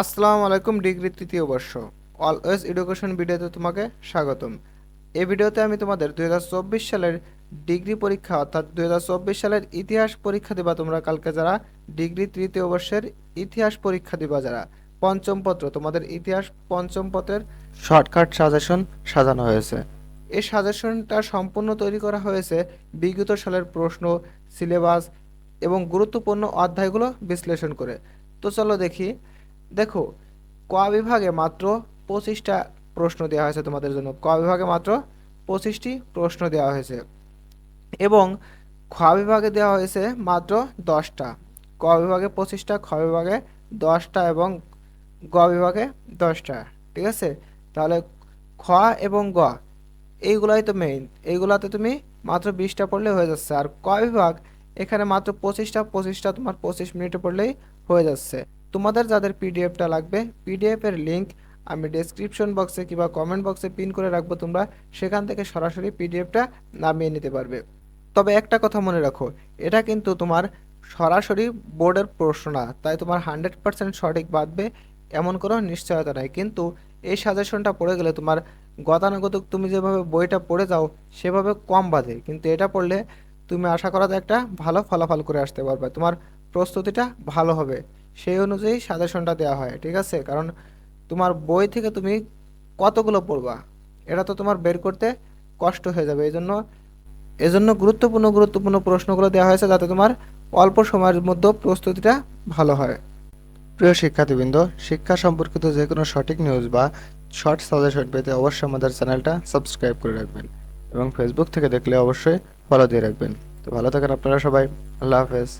আসসালামু আলাইকুম। ডিগ্রি তৃতীয় বর্ষ অলওয়েজ এডুকেশন ভিডিওতে তোমাকে স্বাগতম। এই ভিডিওতে আমি তোমাদের 2024 সালের ডিগ্রি পরীক্ষা অর্থাৎ 2024 সালের ইতিহাস পরীক্ষা দিবা তোমরা কালকে, যারা ডিগ্রি তৃতীয় বর্ষের ইতিহাস পরীক্ষা দিবা, যারা পঞ্চম পত্র, তোমাদের ইতিহাস পঞ্চম পত্রের শর্টকাট সাজেশন সাজানো হয়েছে। এই সাজেশনটা সম্পূর্ণ তৈরি করা হয়েছে বিগত সালের প্রশ্ন, সিলেবাস এবং গুরুত্বপূর্ণ অধ্যায়গুলো বিশ্লেষণ করে। তো চলো দেখি। দেখো, ক বিভাগে মাত্র 25টা প্রশ্ন দেওয়া হয়েছে তোমাদের জন্য। ক বিভাগে মাত্র 25টি প্রশ্ন দেওয়া হয়েছে এবং খ বিভাগে দেওয়া হয়েছে মাত্র 10টা। ক বিভাগে 25টা, খ বিভাগে 10টা এবং গ বিভাগে 10টা। ঠিক আছে? তাহলে খ এবং গ এইগুলাই তো মেইন, এইগুলাতে তুমি মাত্র 20টা পড়লে হয়ে যাচ্ছে। আর ক বিভাগ এখানে মাত্র 25টা তোমার 25 মিনিটে পড়লেই হয়ে যাচ্ছে। তোমাদের যাদের পিডিএফটা লাগবে, পিডিএফ এর লিংক আমি ডেসক্রিপশন বক্সে কিংবা কমেন্ট বক্সে পিন করে রাখবো, তোমরা সেখান থেকে সরাসরি পিডিএফটা নামিয়ে নিতে পারবে। তবে একটা কথা মনে রাখো, এটা কিন্তু তোমার সরাসরি বোর্ডের প্রশ্ন না, তাই তোমার 100% সঠিক বাঁধবে এমন কোনো নিশ্চয়তা নাই। কিন্তু এই সাজেশনটা পড়ে গেলে তোমার গতানুগতিক তুমি যেভাবে বইটা পড়ে যাও সেভাবে কম বাঁধে, কিন্তু এটা পড়লে তুমি আশা করা যায় একটা ভালো ফলাফল করে আসতে পারবে, তোমার প্রস্তুতিটা ভালো হবে। সেই অনুযায়ী সাজেশনটা দেওয়া হয়। ঠিক আছে? কারণ তোমার বই থেকে তুমি কতগুলো পড়বা এটা তো তোমার বের করতে কষ্ট হয়ে যাবে। এজন্য গুরুত্বপূর্ণ গুরুত্বপূর্ণ প্রশ্নগুলো দেওয়া হয়েছে যাতে তোমার অল্প সময়ের মধ্যে প্রস্তুতিটা ভালো হয়। প্রিয় শিক্ষার্থীবৃন্দ, শিক্ষা সম্পর্কিত যে কোনো সঠিক নিউজ বা শর্ট সাজেশন পেতে অবশ্যই আমাদের চ্যানেলটা সাবস্ক্রাইব করে রাখবেন এবং ফেসবুক থেকে দেখলে অবশ্যই ফলো দিয়ে রাখবেন। তো ভালো থাকেন আপনারা সবাই। আল্লাহ হাফেজ।